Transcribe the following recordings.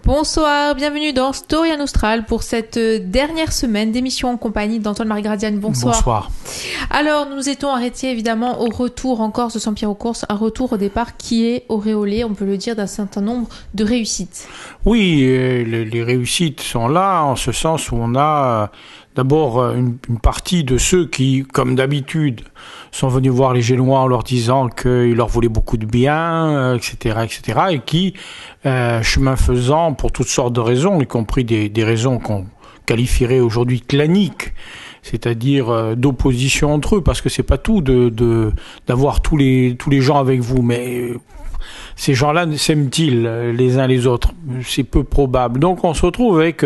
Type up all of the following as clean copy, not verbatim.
Bonsoir, bienvenue dans Storia Nostral pour cette dernière semaine d'émission en compagnie d'Antoine-Marie Gradiani. Bonsoir. Bonsoir. Alors, nous nous étions arrêtés évidemment au retour en Corse de Sampiero-Course, un retour au départ qui est auréolé, on peut le dire, d'un certain nombre de réussites. Oui, les réussites sont là, en ce sens où on a d'abord une partie de ceux qui, comme d'habitude, sont venus voir les Génois en leur disant qu'ils leur voulaient beaucoup de bien, etc., et qui, chemin faisant, pour toutes sortes de raisons, y compris des raisons qu'on qualifierait aujourd'hui claniques, c'est-à-dire d'opposition entre eux, parce que c'est pas tout d'avoir tous les gens avec vous, mais ces gens-là s'aiment-ils les uns les autres? C'est peu probable. Donc on se retrouve avec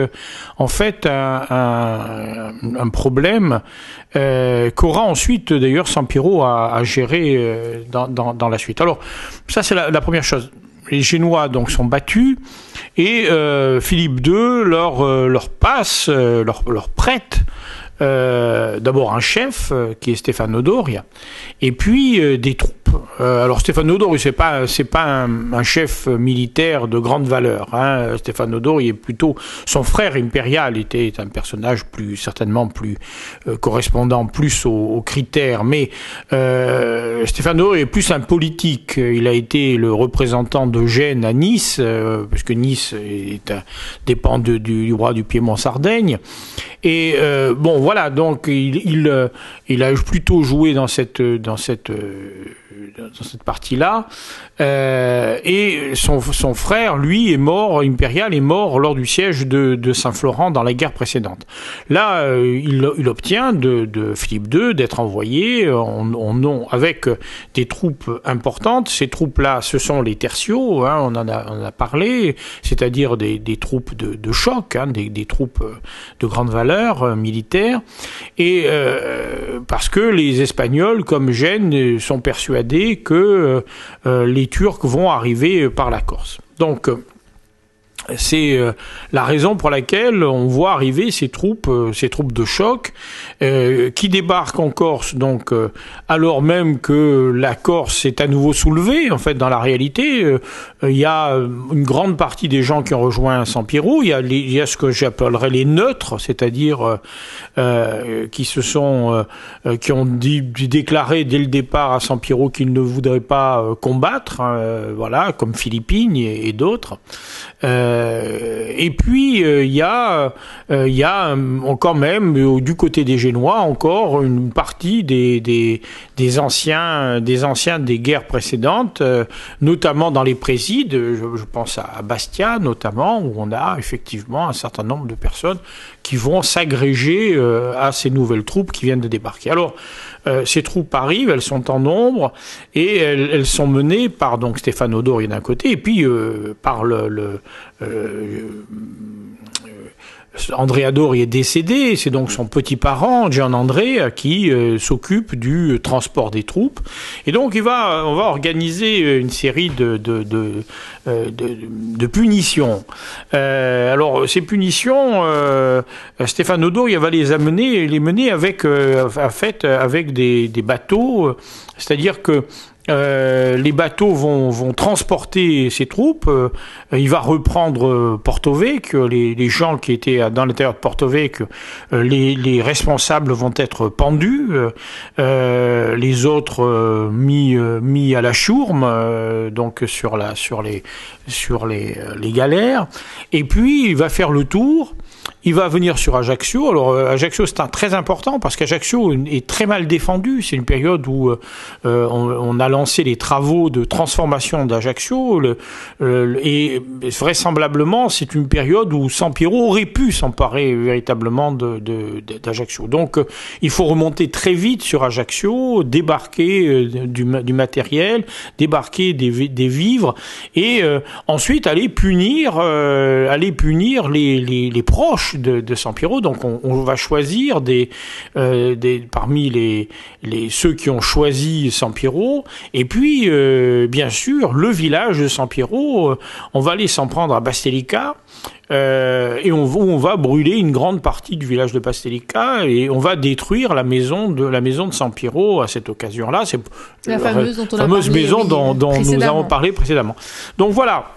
en fait un problème qu'aura ensuite d'ailleurs Sampiero à gérer dans la suite. Alors ça c'est la première chose. Les Génois donc sont battus et Philippe II leur passe, leur prête d'abord un chef qui est Stefano Doria et puis des troupes. Alors Stefano Doria c'est pas un chef militaire de grande valeur, hein. Stefano Doria est plutôt son frère impérial était un personnage certainement plus correspondant plus aux critères, mais Stefano Doria est plus un politique. Il a été le représentant d'Eugène à Nice parce que Nice dépend du roi du Piémont-Sardaigne et bon voilà, donc il a plutôt joué dans cette partie-là, et son frère, lui, impérial, est mort lors du siège de Saint-Florent dans la guerre précédente. Là, il obtient de Philippe II d'être envoyé avec des troupes importantes. Ces troupes-là, ce sont les tertiaux, hein, on en a parlé, c'est-à-dire des troupes de choc, hein, des troupes de grande valeur militaire, et parce que les Espagnols, comme Gênes, sont persuadés que les Turcs vont arriver par la Corse. Donc c'est la raison pour laquelle on voit arriver ces troupes de choc qui débarquent en Corse, donc alors même que la Corse est à nouveau soulevée. En fait, dans la réalité, il y a une grande partie des gens qui ont rejoint Sampiero. Il y a ce que j'appellerais les neutres, c'est-à-dire qui ont déclaré dès le départ à Sampiero qu'ils ne voudraient pas combattre, voilà, comme Philippine et d'autres. Et puis il y a quand même du côté des Génois encore une partie des anciens des guerres précédentes, notamment dans les présides. Je pense à Bastia notamment, où on a effectivement un certain nombre de personnes qui vont s'agréger à ces nouvelles troupes qui viennent de débarquer. Alors ces troupes arrivent, elles sont en nombre et elles sont menées par donc Stefano Doria d'un côté et puis par Andrea Doria est décédé, c'est donc son petit parent, Gian Andrea, qui s'occupe du transport des troupes. Et donc on va organiser une série de punitions. Alors ces punitions, Stefano Doria va les mener avec des bateaux, c'est-à-dire que les bateaux vont transporter ces troupes. Il va reprendre Porto Vecchio. Les gens qui étaient dans l'intérieur de Porto Vecchio, les responsables vont être pendus, les autres mis à la chourme, donc sur les galères. Et puis il va faire le tour. Il va venir sur Ajaccio. Alors Ajaccio c'est très important parce qu'Ajaccio est très mal défendu. C'est une période où on a lancé les travaux de transformation d'Ajaccio et vraisemblablement c'est une période où Sampiero aurait pu s'emparer véritablement d'Ajaccio. Donc il faut remonter très vite sur Ajaccio, débarquer du matériel, débarquer des vivres et ensuite aller punir les proches de Sampiero. Donc on va choisir parmi ceux qui ont choisi Sampiero, et puis bien sûr le village de Sampiero, on va aller s'en prendre à Bastelica, et on va brûler une grande partie du village de Bastelica et on va détruire la maison de Sampiero à cette occasion-là. C'est la fameuse maison dont nous avons parlé précédemment. Donc voilà.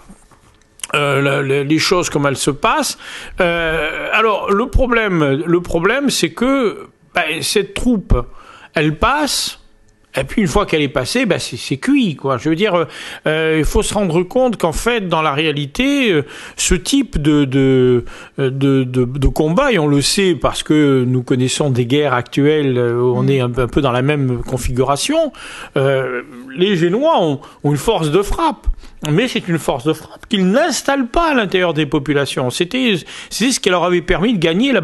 les choses comme elles se passent. Alors le problème, c'est que cette troupe, elle passe. Et puis une fois qu'elle est passée, c'est cuit, quoi. Je veux dire, il faut se rendre compte qu'en fait, dans la réalité, ce type de combat, et on le sait parce que nous connaissons des guerres actuelles où on est un peu dans la même configuration, les Génois ont une force de frappe. Mais c'est une force de frappe qu'ils n'installent pas à l'intérieur des populations. C'est ce qui leur avait permis de gagner la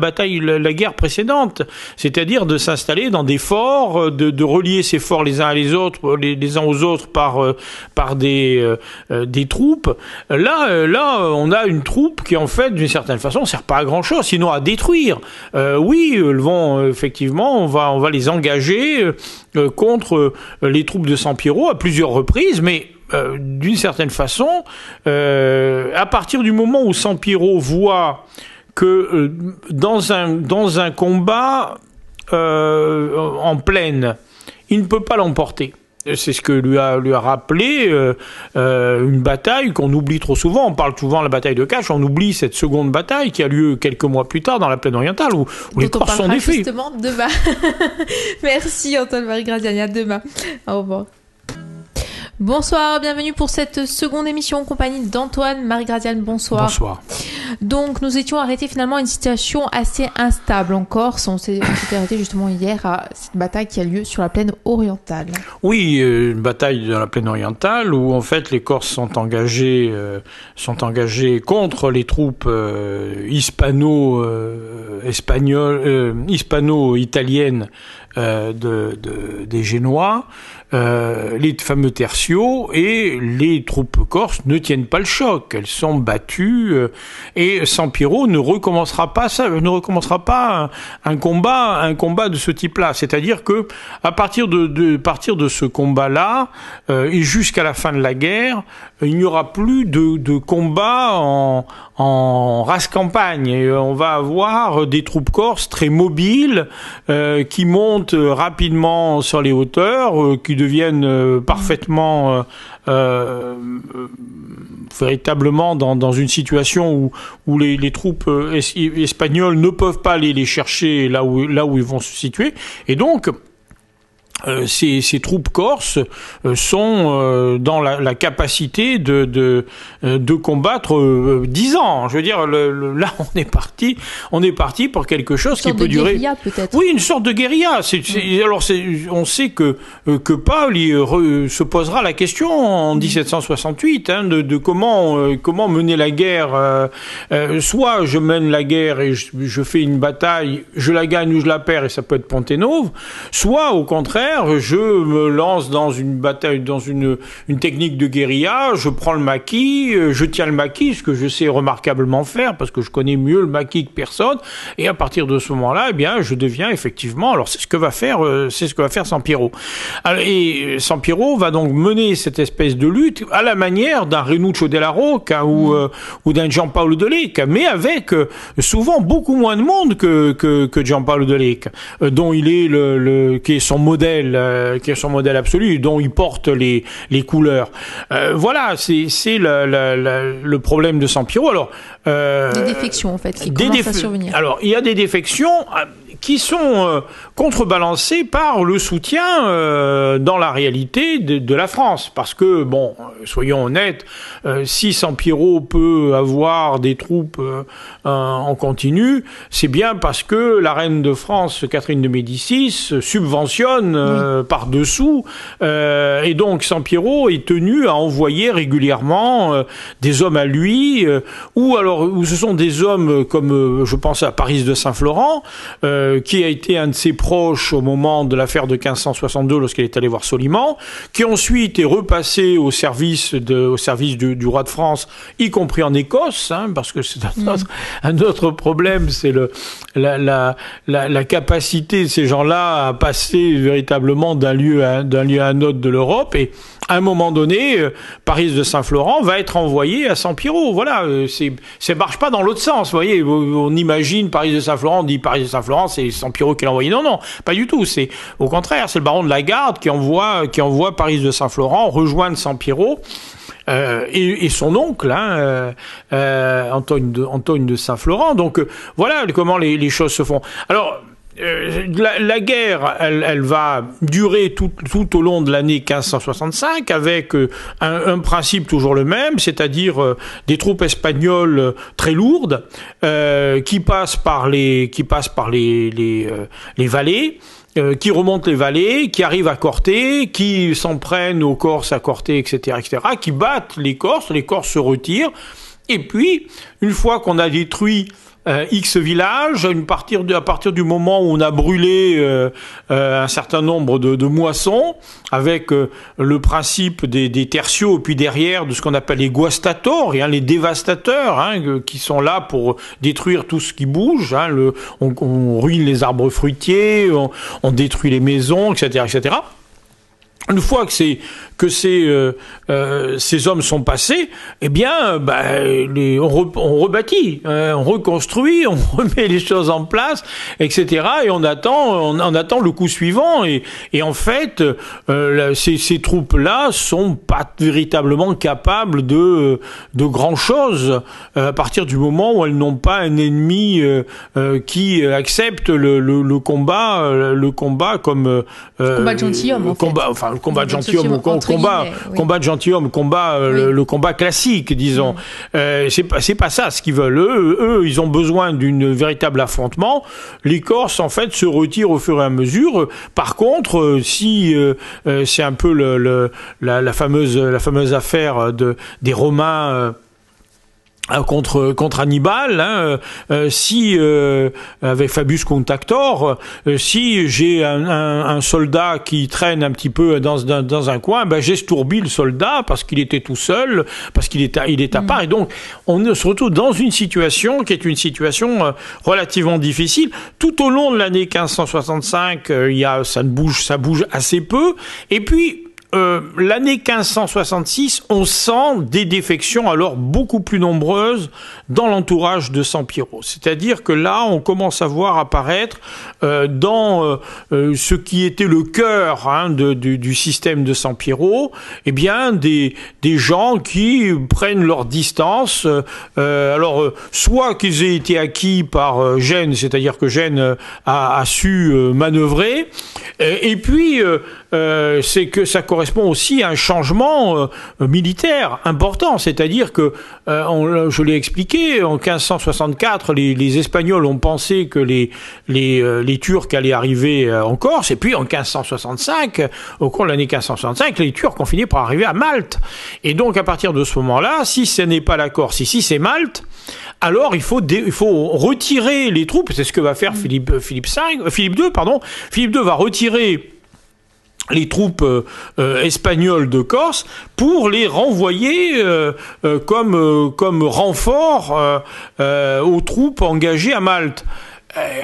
guerre précédente. C'est-à-dire de s'installer dans des forts, de relier ces forts les uns à les autres, les uns aux autres par des troupes. Là, on a une troupe qui, en fait, d'une certaine façon, sert pas à grand chose, sinon à détruire. Oui, elles vont, effectivement, on va les engager contre les troupes de Sampiero à plusieurs reprises, mais d'une certaine façon, à partir du moment où Sampiero voit que dans un combat en plaine, il ne peut pas l'emporter. C'est ce que lui a rappelé une bataille qu'on oublie trop souvent. On parle souvent de la bataille de Cache, on oublie cette seconde bataille qui a lieu quelques mois plus tard dans la plaine orientale où les Corses sont défaits. Justement demain. Merci Antoine-Marie Graziani, à demain. Au revoir. Bonsoir, bienvenue pour cette seconde émission en compagnie d'Antoine-Marie Graziani. Bonsoir. Bonsoir. Donc, nous étions arrêtés finalement à une situation assez instable en Corse. On s'était arrêté justement hier à cette bataille qui a lieu sur la plaine orientale. Oui, une bataille dans la plaine orientale où en fait les Corses sont engagés contre les troupes hispano-italiennes des Génois. Les fameux tertiaux, et les troupes corses ne tiennent pas le choc. Elles sont battues et Sampiero ne recommencera pas un combat de ce type-là. C'est-à-dire que à partir de ce combat-là et jusqu'à la fin de la guerre, il n'y aura plus de combat en race campagne. Et on va avoir des troupes corses très mobiles qui montent rapidement sur les hauteurs, qui deviennent parfaitement véritablement dans une situation où les troupes espagnoles ne peuvent pas aller les chercher là où ils vont se situer, et donc ces troupes corses sont dans la capacité de combattre 10 ans. Je veux dire, là on est parti pour quelque chose qui peut durer. Guérilla, peut-être. Oui, une sorte de guérilla. Alors on sait que Paul se posera la question en 1768 de comment mener la guerre. Soit je mène la guerre et je fais une bataille, je la gagne ou je la perds, et ça peut être Ponténove. Soit au contraire, je me lance dans une bataille, dans une technique de guérilla, je prends le maquis, je tiens le maquis, ce que je sais remarquablement faire, parce que je connais mieux le maquis que personne, et à partir de ce moment-là, eh bien, je deviens effectivement, alors c'est ce que va faire Sampiero. Et Sampiero va donc mener cette espèce de lutte à la manière d'un Renuccio della Rocca ou d'un Giampaolo de Lecca, mais avec souvent beaucoup moins de monde que Giampaolo de Lecca, dont il est qui est son modèle absolu, dont il porte les couleurs. Voilà, c'est le problème de Sampiero. Alors, des défections en fait qui commencent à survenir. Alors, il y a des défections qui sont contrebalancées par le soutien dans la réalité de la France, parce que bon, soyons honnêtes, si Sampiero peut avoir des troupes en continu, c'est bien parce que la reine de France, Catherine de Médicis, subventionne par-dessous, et donc Sampiero est tenu à envoyer régulièrement des hommes à lui, ou ce sont des hommes comme je pense à Paris de Saint-Florent, qui a été un de ses proches au moment de l'affaire de 1562 lorsqu'il est allé voir Soliman, qui ensuite est repassé au service du roi de France, y compris en Écosse, parce que c'est un autre problème, c'est la capacité de ces gens-là à passer véritablement d'un lieu à un autre de l'Europe, et à un moment donné, Paris de Saint-Florent va être envoyé à Sampiero. Voilà, ça marche pas dans l'autre sens. Vous voyez, on imagine Paris de Saint-Florent, on dit Paris de Saint-Florent, c'est Sampiero qui l'a envoyé. Non, pas du tout. C'est au contraire, c'est le baron de la Garde qui envoie Paris de Saint-Florent rejoindre Sampiero. et son oncle, Antoine de Saint-Florent. Donc voilà comment les choses se font. Alors la guerre, elle va durer tout au long de l'année 1565 avec un principe toujours le même, c'est-à-dire des troupes espagnoles très lourdes qui passent par les vallées. Qui remontent les vallées, qui arrivent à Corté, qui s'en prennent aux Corses à Corté, etc., qui battent les Corses se retirent, et puis, une fois qu'on a détruit X villages, à partir du moment où on a brûlé un certain nombre de moissons, avec le principe des tertiaux, puis derrière de ce qu'on appelle les guastatori, les dévastateurs, qui sont là pour détruire tout ce qui bouge. On ruine les arbres fruitiers, on détruit les maisons, etc., etc. Une fois que ces hommes sont passés, eh bien, on rebâtit, on reconstruit, on remet les choses en place, etc. Et on attend le coup suivant. Et en fait, ces troupes-là sont pas véritablement capables de grand chose à partir du moment où elles n'ont pas un ennemi qui accepte le combat comme combat de gentilhomme. En fait. Le combat de gentilhomme, combat de gentilhomme, le combat classique, disons. C'est pas ça ce qu'ils veulent. Eux, ils ont besoin d'une véritable affrontement. Les Corses, en fait, se retirent au fur et à mesure. Par contre, si c'est un peu la fameuse affaire des Romains. Contre Hannibal, si avec Fabius Contactor, si j'ai un soldat qui traîne un petit peu dans un coin, j'estourdis le soldat parce qu'il était tout seul, parce qu'il est à part, et donc on se retrouve dans une situation qui est une situation relativement difficile. Tout au long de l'année 1565, ça bouge assez peu, et puis l'année 1566, on sent des défections alors beaucoup plus nombreuses dans l'entourage de Sampiero. C'est-à-dire que là, on commence à voir apparaître dans ce qui était le cœur du système de Sampiero, eh bien des gens qui prennent leur distance. Soit qu'ils aient été acquis par Gênes, c'est-à-dire que Gênes a su manœuvrer, et puis c'est que ça correspond aussi à un changement militaire important, c'est-à-dire que, je l'ai expliqué, en 1564, les Espagnols ont pensé que les Turcs allaient arriver en Corse, et puis en 1565, au cours de l'année 1565, les Turcs ont fini par arriver à Malte. Et donc, à partir de ce moment-là, si ce n'est pas la Corse, ici c'est Malte, alors il faut retirer les troupes, c'est ce que va faire Philippe II. Philippe II va retirer les troupes espagnoles de Corse pour les renvoyer comme renfort aux troupes engagées à Malte.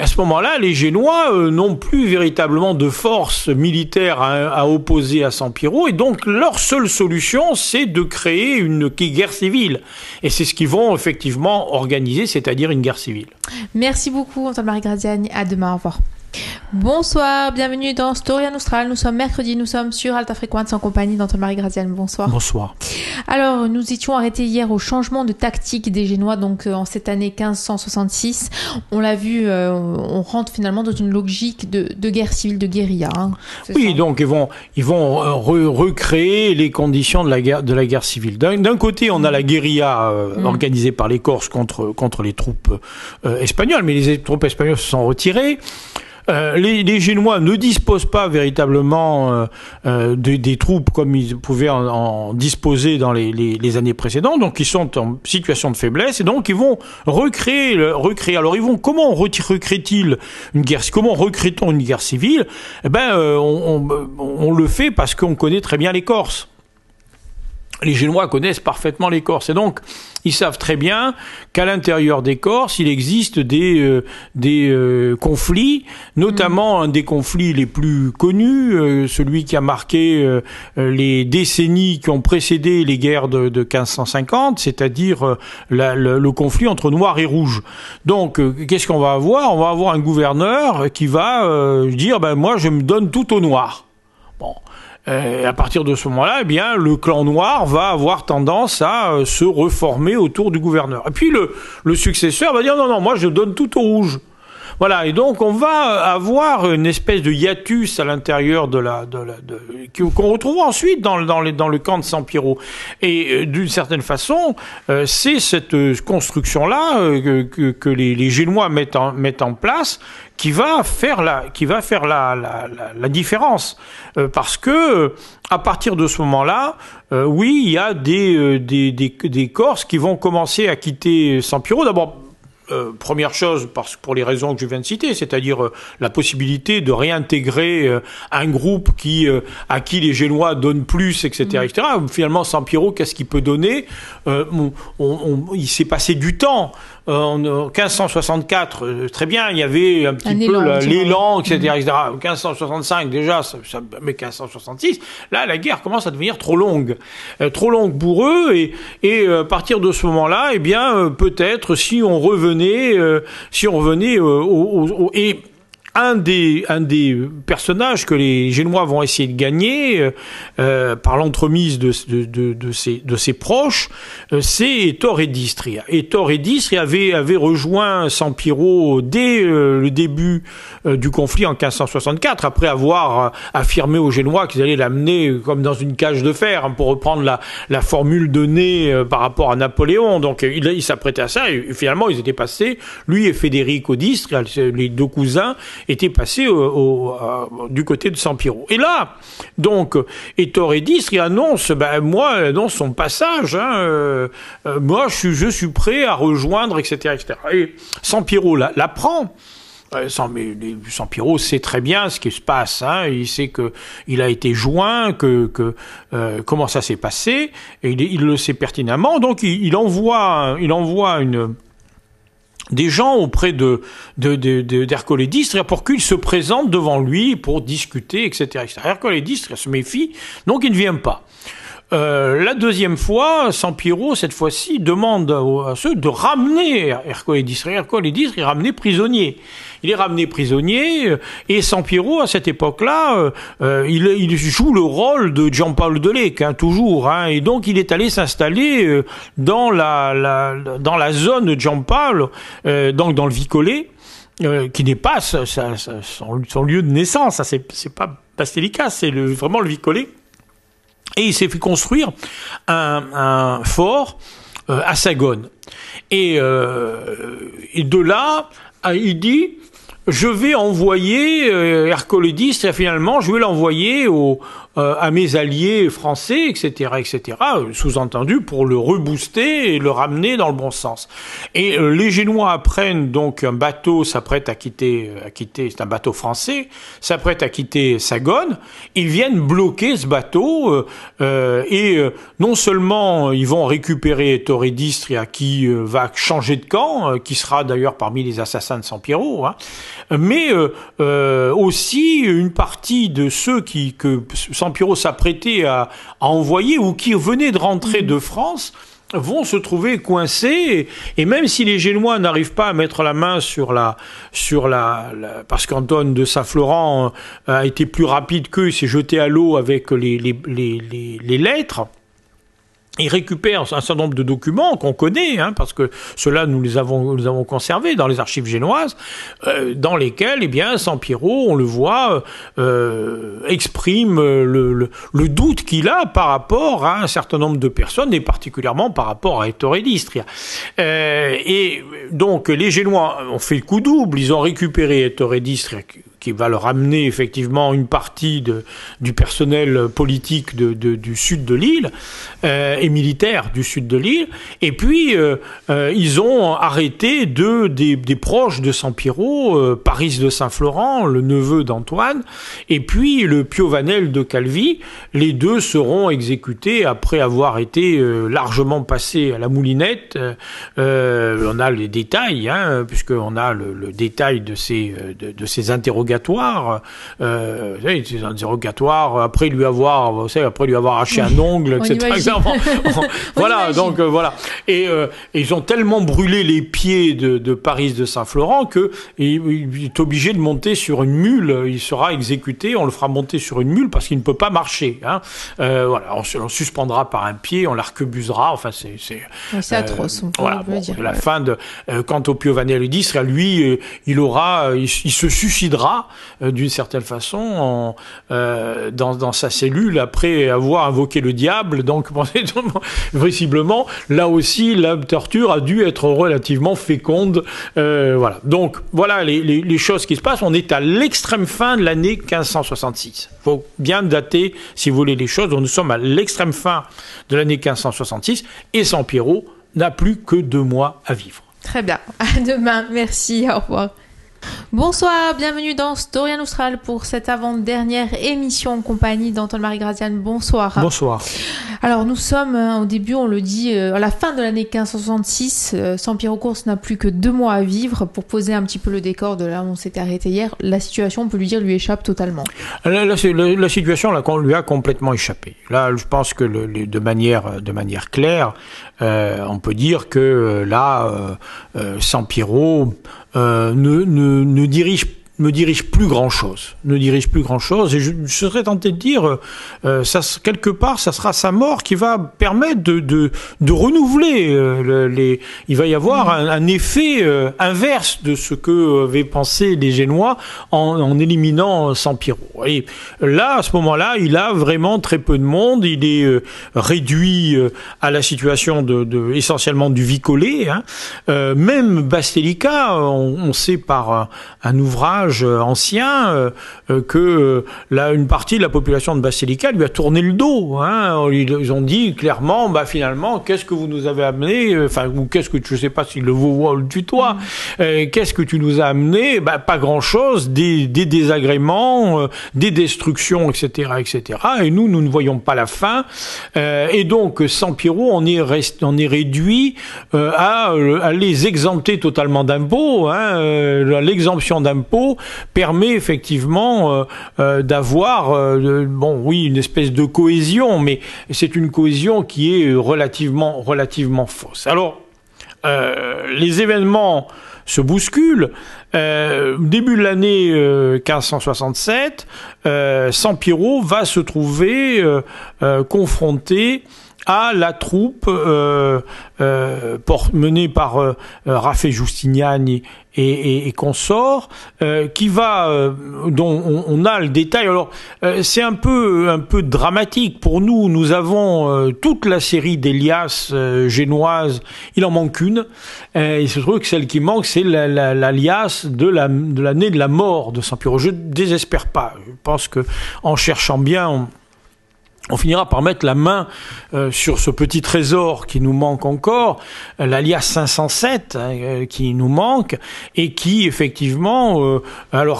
À ce moment-là, les Génois n'ont plus véritablement de force militaire à opposer à Sampiero, et donc leur seule solution, c'est de créer une guerre civile. Et c'est ce qu'ils vont effectivement organiser, c'est-à-dire une guerre civile. Merci beaucoup, Antoine-Marie Graziani. À demain, au revoir. Bonsoir, bienvenue dans Storia Nostral. Nous sommes mercredi, nous sommes sur Alta Frequenza en compagnie d'Antoine-Marie Graziani. Bonsoir. Bonsoir. Alors, nous étions arrêtés hier au changement de tactique des Génois, donc en cette année 1566. On l'a vu, on rentre finalement dans une logique de guerre civile, de guérilla. Oui, ça. Donc ils vont recréer les conditions de la guerre civile. D'un côté, on a la guérilla organisée par les Corses contre les troupes espagnoles, mais les troupes espagnoles se sont retirées. Les Génois ne disposent pas véritablement des troupes comme ils pouvaient en disposer dans les années précédentes, donc ils sont en situation de faiblesse, et donc ils vont recréer. Alors comment recrée-t-il une guerre? Comment recrée-t-on une guerre civile? On le fait parce qu'on connaît très bien les Corses. Les Génois connaissent parfaitement les Corses, et donc ils savent très bien qu'à l'intérieur des Corses, il existe des conflits, notamment un des conflits les plus connus, celui qui a marqué les décennies qui ont précédé les guerres de 1550, c'est-à-dire le conflit entre Noirs et Rouges. Donc, qu'est-ce qu'on va avoir? On va avoir un gouverneur qui va dire, moi je me donne tout aux Noirs. Bon. À partir de ce moment-là, eh bien, le clan noir va avoir tendance à se reformer autour du gouverneur. Et puis le successeur va dire non, moi je donne tout au rouge. Voilà, et donc on va avoir une espèce de hiatus à l'intérieur qu'on retrouve ensuite dans le camp de Sampiro. Et d'une certaine façon, c'est cette construction-là que les Génois mettent en place qui va faire la différence, parce que à partir de ce moment-là, oui, il y a des Corses qui vont commencer à quitter Sampiro. D'abord, première chose, pour les raisons que je viens de citer, c'est-à-dire la possibilité de réintégrer un groupe à qui les Génois donnent plus, etc., etc. Finalement, Sampiro, qu'est-ce qu'il peut donner? Il s'est passé du temps. En 1564, très bien, il y avait un petit peu l'élan, etc., etc. 1565, déjà, mais 1566, là, la guerre commence à devenir trop longue pour eux, et à partir de ce moment-là, eh bien, peut-être si on revenait et un des personnages que les Génois vont essayer de gagner par l'entremise de ses proches, c'est Ettore Edistria. Ettore Edistria avait rejoint Sampiro dès le début du conflit en 1564, après avoir affirmé aux Génois qu'ils allaient l'amener comme dans une cage de fer, pour reprendre la formule donnée par rapport à Napoléon. Donc il s'apprêtait à ça, et finalement ils étaient passés, lui et Federico D'Istria, les deux cousins, était passé du côté de Sampiro. Et là, donc, Ettore Edistria annonce son passage. Moi, je suis prêt à rejoindre, etc., etc. Et Sampiro l'apprend. Sampiro sait très bien ce qui se passe. Il sait que il a été joint, comment ça s'est passé, et il le sait pertinemment. Donc, il envoie des gens auprès d'Ercole D'Istria pour qu'il se présente devant lui pour discuter, etc., etc. Ercole D'Istria se méfie, donc il ne vient pas. La deuxième fois, Sampiro, cette fois-ci, demande à ceux de ramener Ercole D'Istria. Ercole D'Istria est ramené prisonnier. Il est ramené prisonnier, et Sampiro, à cette époque-là, il joue le rôle de Giampaolo de Lecque, toujours, et donc il est allé s'installer dans la zone de Giampaolo, donc dans le Vicolé, qui n'est pas son lieu de naissance. C'est pas Basilicas, c'est vraiment le Vicolé. Et il s'est fait construire un fort à Sagone. Et de là, il dit, je vais envoyer Ercole D'Istria, finalement, je vais l'envoyer à mes alliés français, etc., etc., sous-entendu pour le rebooster et le ramener dans le bon sens. Et les Génois apprennent donc un bateau s'apprête à quitter, c'est un bateau français, s'apprête à quitter Sagone. Ils viennent bloquer ce bateau, et non seulement ils vont récupérer Ettore D'Istria, qui va changer de camp, qui sera d'ailleurs parmi les assassins de Sampiro, mais aussi une partie de ceux que Sampiro s'apprêtait à envoyer ou qui venaient de rentrer de France vont se trouver coincés, et même si les Génois n'arrivent pas à mettre la main parce qu'Antoine de Saint-Florent a été plus rapide qu'eux, il s'est jeté à l'eau avec les lettres. Il récupère un certain nombre de documents qu'on connaît, parce que ceux-là nous les avons conservés dans les archives génoises, dans lesquels, eh bien, Sampiro, on le voit, exprime le doute qu'il a par rapport à un certain nombre de personnes, et particulièrement par rapport à Ettore D'Istria. Et donc, les Génois ont fait le coup double, ils ont récupéré Ettore D'Istria, qui va leur amener effectivement une partie du personnel politique du sud de l'île, et militaire du sud de l'île, et puis ils ont arrêté des proches de Sampiro, Paris de Saint-Florent, le neveu d'Antoine, et puis le Piovanel de Calvi. Les deux seront exécutés après avoir été largement passés à la moulinette. On a les détails, puisqu'on a le détail de ces interrogations dérogatoire, c'est un dérogatoire après lui avoir arraché un ongle, etc. Voilà, donc voilà. Et ils ont tellement brûlé les pieds de Paris de Saint-Florent que il est obligé de monter sur une mule. Il sera exécuté, on le fera monter sur une mule parce qu'il ne peut pas marcher. Hein. Voilà, on suspendra par un pied, on l'arquebusera. Enfin, c'est atroce. Voilà, la fin de. Quant au Pio Vanellidi, lui, il se suicidera d'une certaine façon dans sa cellule après avoir invoqué le diable. Donc, vraisemblablement, là aussi, la torture a dû être relativement féconde. Voilà. Donc, voilà les choses qui se passent. On est à l'extrême fin de l'année 1566. Il faut bien dater, si vous voulez, les choses. Donc, nous sommes à l'extrême fin de l'année 1566 et Sampiero n'a plus que 2 mois à vivre. Très bien. À demain. Merci. Au revoir. Bonsoir, bienvenue dans Storia Nostral pour cette avant-dernière émission en compagnie d'Antoine-Marie Graziane. Bonsoir. Bonsoir. Alors nous sommes, au début on le dit, à la fin de l'année 1566, Sampiero Course n'a plus que 2 mois à vivre. Pour poser un petit peu le décor de là où on s'était arrêté hier, la situation, on peut lui dire, lui échappe totalement. La situation lui a complètement échappé. Là, je pense que de manière claire, on peut dire que Sampiero ne dirige plus grand-chose. Et je serais tenté de dire, quelque part, ça sera sa mort qui va permettre de renouveler il va y avoir un effet inverse de ce que avaient pensé les Génois en éliminant Sampiero. Et là, à ce moment-là, il a vraiment très peu de monde. Il est réduit à la situation essentiellement du vicolé. Hein. Même Bastelica, on sait par un ouvrage ancien que une partie de la population de Bastelica lui a tourné le dos. Hein. Ils ont dit clairement, finalement, qu'est-ce que vous nous avez amené, ou qu'est-ce que je ne sais pas si le vauvois ou le tutoie, qu'est-ce que tu nous as amené, pas grand-chose, des désagréments, des destructions, etc., etc. Et nous ne voyons pas la fin. Et donc, Sampiero, on est réduit à les exempter totalement d'impôts. Hein. L'exemption d'impôts permet effectivement d'avoir une espèce de cohésion, mais c'est une cohésion qui est relativement fausse. Alors, les événements se bousculent. Début de l'année 1567, Sampiero va se trouver confronté à la troupe menée par Raffè Giustiniani et consorts, dont on a le détail. Alors, c'est un peu dramatique pour nous. Nous avons toute la série d'Élias génoises. Il en manque une. Il se trouve que celle qui manque, c'est l'Alias de l'année de la mort de Sampiero. Je ne désespère pas. Je pense que en cherchant bien, on finira par mettre la main sur ce petit trésor qui nous manque encore, l'alias 507 qui nous manque et qui effectivement,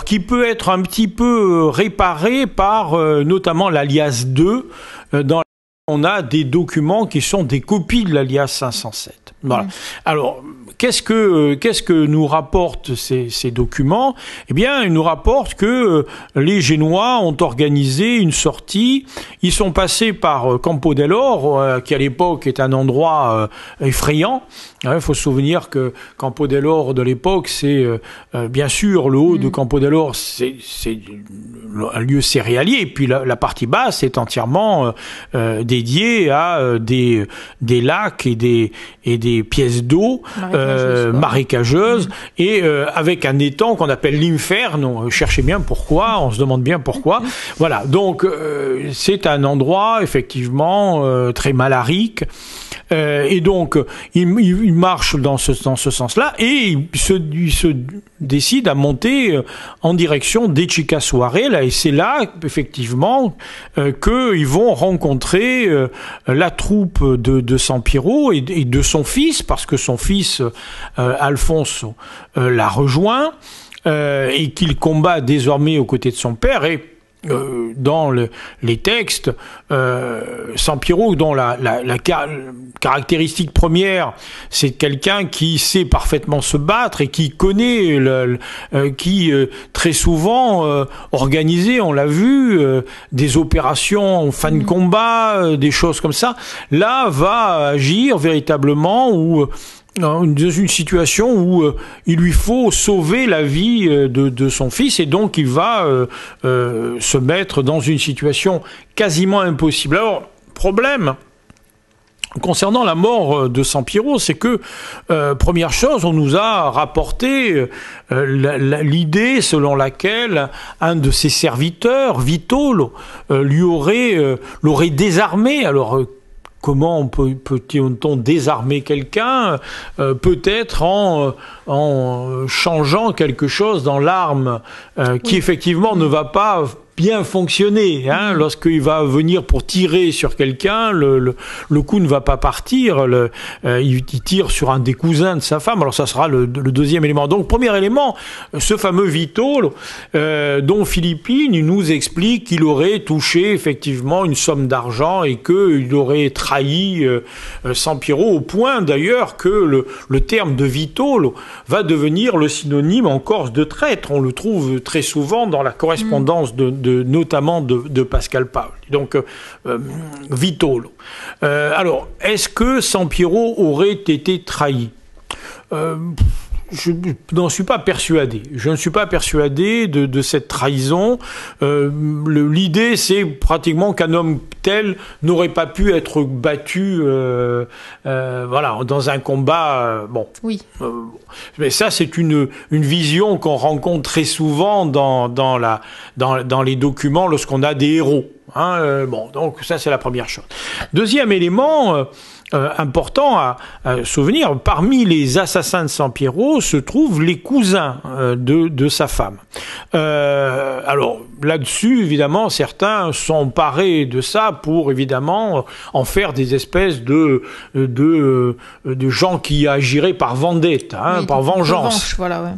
qui peut être un petit peu réparé par notamment l'alias 2 dans on a des documents qui sont des copies de l'alias 507. Voilà. Alors, qu'est-ce que nous rapportent ces documents ? Eh bien, ils nous rapportent que les Génois ont organisé une sortie. Ils sont passés par Campo dell'Oro, qui à l'époque est un endroit effrayant. Il faut se souvenir que Campo dell'Oro de l'époque, c'est bien sûr le haut de Campo dell'Oro, c'est un lieu céréalier. Et puis la partie basse est entièrement dédiée à des lacs et des pièces d'eau marécageuses et avec un étang qu'on appelle l'Inferno. Cherchez bien pourquoi, on se demande bien pourquoi. Voilà, donc c'est un endroit effectivement très malarique. Et donc il marche dans ce sens-là et il se décide à monter en direction d'Echicasuarella et c'est là effectivement qu'ils vont rencontrer la troupe de Sampiero et de son fils, parce que son fils Alfonso l'a rejoint et qu'il combat désormais aux côtés de son père. Et dans les textes, Sampiero, dont la caractéristique première, c'est quelqu'un qui sait parfaitement se battre et qui connaît, qui très souvent organisait, on l'a vu, des opérations en fin de combat, des choses comme ça, là va agir véritablement dans une situation où il lui faut sauver la vie de son fils, et donc il va se mettre dans une situation quasiment impossible. Alors, problème concernant la mort de Sampiero, c'est que, première chose, on nous a rapporté l'idée selon laquelle un de ses serviteurs, Vitolo, l'aurait désarmé. Alors, comment peut-on désarmer quelqu'un? Peut-être en changeant quelque chose dans l'arme qui effectivement ne va pas bien fonctionner. Lorsqu'il va venir pour tirer sur quelqu'un, le coup ne va pas partir. Il tire sur un des cousins de sa femme. Alors ça sera le deuxième élément. Donc premier élément, ce fameux Vitolo, dont Filippini nous explique qu'il aurait touché effectivement une somme d'argent et qu'il aurait trahi Sampiero, au point d'ailleurs que le terme de Vitolo va devenir le synonyme en Corse de traître. On le trouve très souvent dans la correspondance notamment de Pascal Paoli. Donc, Vitolo. Alors, est-ce que Sampiero aurait été trahi? Je n'en suis pas persuadé. Je ne suis pas persuadé de cette trahison. L'idée, c'est pratiquement qu'un homme tel n'aurait pas pu être battu, voilà, dans un combat. Bon. Oui. Mais ça, c'est une vision qu'on rencontre très souvent dans les documents lorsqu'on a des héros. Bon, donc ça, c'est la première chose. Deuxième élément. Important à souvenir, parmi les assassins de Sampiero se trouvent les cousins de sa femme. Alors là-dessus, évidemment, certains sont emparés de ça pour évidemment en faire des espèces de gens qui agiraient par vendetta, par vengeance. Voilà, ouais.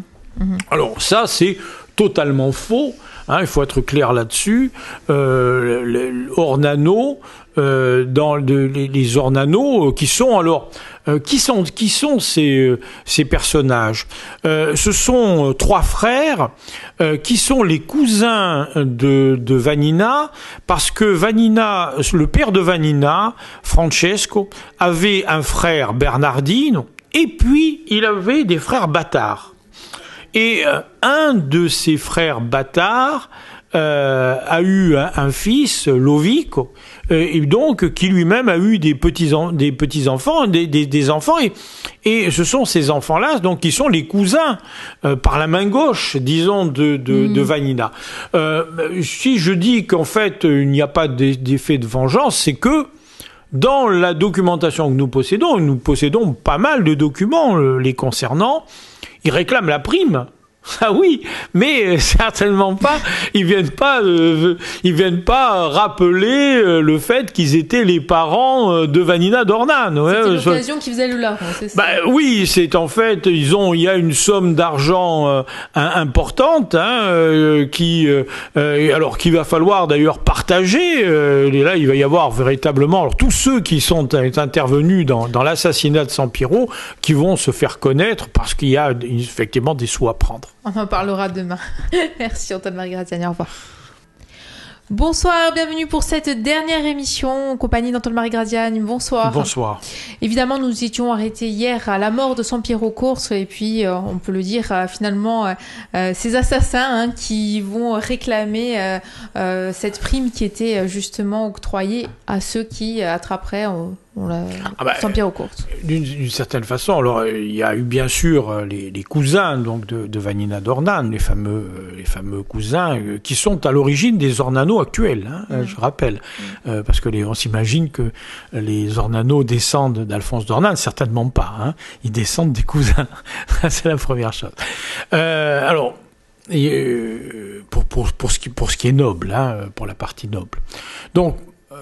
Alors ça, c'est totalement faux. Il faut être clair là-dessus. Ornano, dans les Ornano, qui sont ces personnages? Ce sont trois frères qui sont les cousins de Vanina, parce que Vanina, le père de Vanina, Francesco, avait un frère Bernardino, et puis il avait des frères bâtards. Et un de ses frères bâtards a eu un fils, Lovico, et donc qui lui-même a eu des petits-enfants, des enfants, et ce sont ces enfants-là, donc qui sont les cousins par la main gauche, disons, de Vanina. Si je dis qu'en fait il n'y a pas d'effet de vengeance, c'est que dans la documentation que nous possédons pas mal de documents les concernant. Ils réclament la prime. Ah oui, mais certainement pas. Ils viennent pas rappeler le fait qu'ils étaient les parents de Vanina Dornano. C'était l'occasion qui faisait le larron, c'est ça. Oui, c'est en fait il y a une somme d'argent importante qui va falloir d'ailleurs partager. Et là, il va y avoir véritablement tous ceux qui sont intervenus dans l'assassinat de Sampiero qui vont se faire connaître parce qu'il y a effectivement des sous à prendre. On en parlera demain. Merci Antoine-Marie Graziani, au revoir. Bonsoir, bienvenue pour cette dernière émission en compagnie d'Antoine-Marie Graziani. Bonsoir. Bonsoir. Évidemment, nous étions arrêtés hier à la mort de Sampiero Corse et puis, on peut le dire, finalement, ces assassins qui vont réclamer cette prime qui était justement octroyée à ceux qui attraperaient Sampiero Corse. D'une certaine façon, alors il y a eu bien sûr les cousins donc de Vanina Dornano, les fameux cousins qui sont à l'origine des Ornano actuels, je rappelle, parce que on s'imagine que les Ornano descendent d'Alphonse Dornano, certainement pas, ils descendent des cousins, c'est la première chose. Alors pour ce qui est noble, pour la partie noble. Donc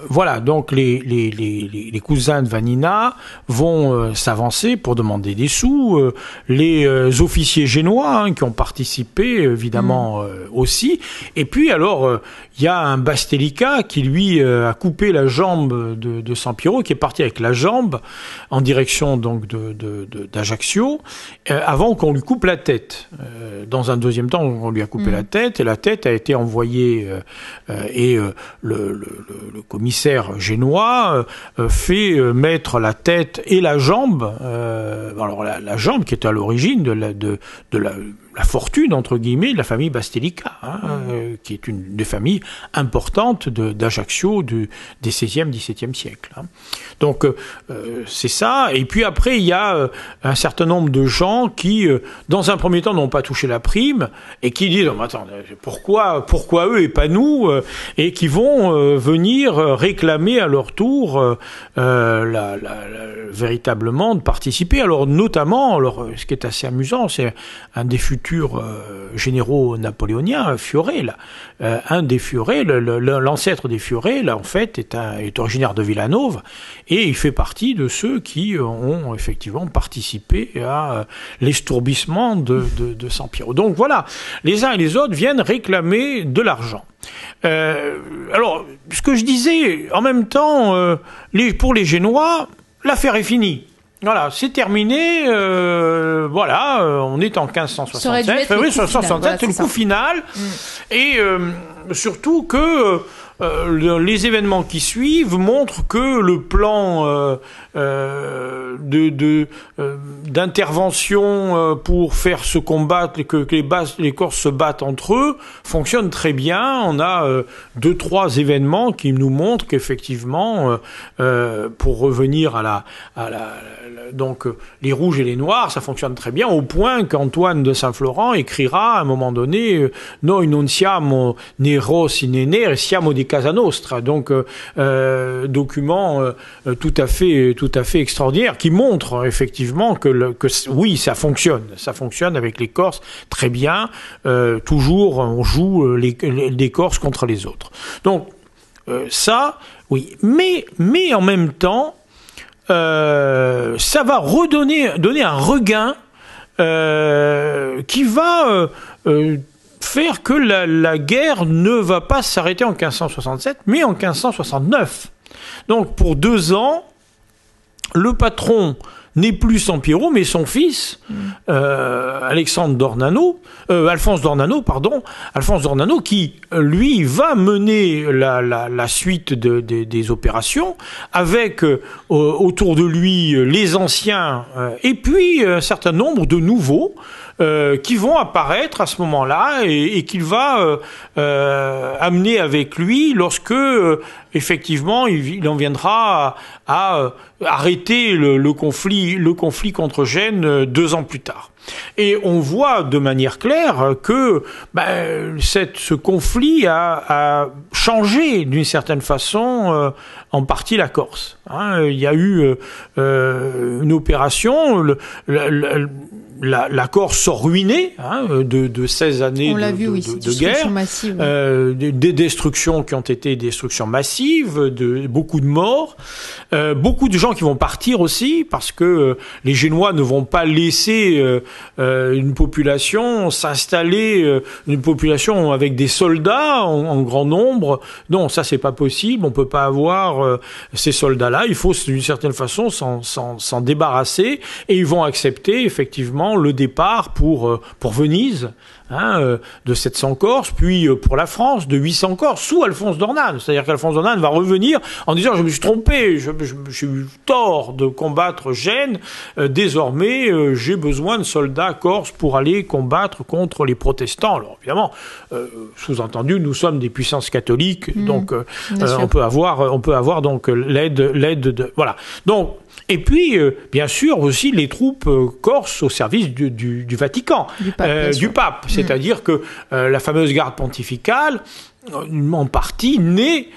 voilà, donc les cousins de Vanina vont s'avancer pour demander des sous. Les officiers génois qui ont participé, évidemment, aussi. Et puis, alors, il y a un Bastelica qui, lui, a coupé la jambe de Sampiero, qui est parti avec la jambe en direction donc d'Ajaccio, avant qu'on lui coupe la tête. Dans un deuxième temps, on lui a coupé la tête, et la tête a été envoyée, et le commissaire génois fait mettre la tête et la jambe, alors la jambe qui est à l'origine de la fortune, entre guillemets, de la famille Bastelica, qui est une des familles importantes d'Ajaccio des XVIe, XVIIe siècles. Donc, c'est ça. Et puis après, il y a un certain nombre de gens qui, dans un premier temps, n'ont pas touché la prime et qui disent « Attends, pourquoi eux et pas nous ?» et qui vont venir réclamer à leur tour véritablement de participer. Alors, notamment, ce qui est assez amusant, c'est un des futurs généraux napoléoniens, Fiorel. Un des Fiorel, l'ancêtre des Fiorel, en fait, est originaire de Villanova et il fait partie de ceux qui ont effectivement participé à l'estourbissement de Sampiero. Donc voilà, les uns et les autres viennent réclamer de l'argent. Alors, ce que je disais, en même temps, pour les Génois, l'affaire est finie. Voilà, c'est terminé. Voilà, on est en 1567. Février 1567, c'est le coup final. Et surtout que les événements qui suivent montrent que le plan d'intervention pour faire se combattre, que les Corses se battent entre eux, fonctionne très bien. On a 2-3 événements qui nous montrent qu'effectivement, pour revenir donc les rouges et les noirs, ça fonctionne très bien, au point qu'Antoine de Saint-Florent écrira à un moment donné Noi non siamo né rossi né neri, siamo di Casa Nostra. Donc document tout à fait extraordinaire qui montre effectivement que oui, ça fonctionne avec les Corses très bien. Toujours on joue les Corses contre les autres. Donc ça, oui, mais en même temps, ça va donner un regain qui va faire que la guerre ne va pas s'arrêter en 1567, mais en 1569. Donc pour 2 ans, le patron n'est plus Sampiero, mais son fils, Alphonse D'Ornano, qui, lui, va mener la suite des opérations, avec autour de lui les anciens, et puis un certain nombre de nouveaux, qui vont apparaître à ce moment-là et qu'il va amener avec lui lorsque effectivement il en viendra à arrêter le conflit contre Gênes 2 ans plus tard. Et on voit de manière claire que ce conflit a changé d'une certaine façon en partie la Corse. Il y a eu une opération, la Corse sort ruinée de 16 années de guerre, massive, des destructions qui ont été des destructions massives, beaucoup de morts, beaucoup de gens qui vont partir aussi parce que les Génois ne vont pas laisser une population s'installer, une population avec des soldats en grand nombre. Non, ça c'est pas possible. On peut pas avoir ces soldats-là. Il faut d'une certaine façon s'en débarrasser et ils vont accepter effectivement le départ pour Venise. De 700 Corses, puis pour la France, de 800 Corses, sous Alphonse d'Ornano. C'est-à-dire qu'Alphonse d'Ornano va revenir en disant « Je me suis trompé, j'ai eu tort de combattre Gênes, désormais j'ai besoin de soldats corses pour aller combattre contre les protestants. » Alors évidemment, sous-entendu, nous sommes des puissances catholiques, donc on peut avoir donc l'aide de... Voilà. Donc, et puis, bien sûr, aussi les troupes corses au service du Vatican, du pape. C'est-à-dire que la fameuse garde pontificale en partie né,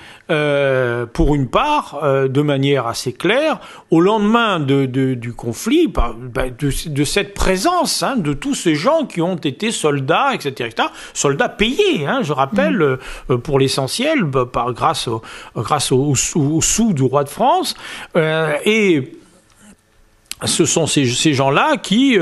pour une part, de manière assez claire, au lendemain du conflit, de cette présence de tous ces gens qui ont été soldats, etc., soldats payés, je rappelle, pour l'essentiel, grâce aux sous du roi de France, et ce sont ces gens-là qui,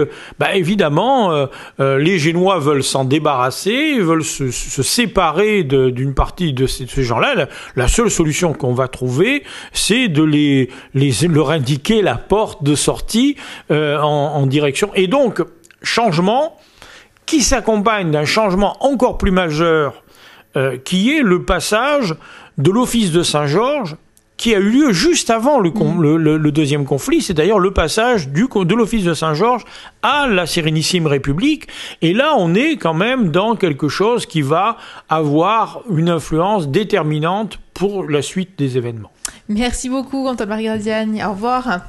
évidemment, les Génois veulent s'en débarrasser, veulent se séparer d'une partie de ces gens-là. La seule solution qu'on va trouver, c'est de leur indiquer la porte de sortie en direction. Et donc, changement qui s'accompagne d'un changement encore plus majeur, qui est le passage de l'office de Saint-Georges, qui a eu lieu juste avant le deuxième conflit. C'est d'ailleurs le passage de l'office de Saint-Georges à la Sérénissime République. Et là, on est quand même dans quelque chose qui va avoir une influence déterminante pour la suite des événements. Merci beaucoup, Antoine-Marie Graziani. Au revoir.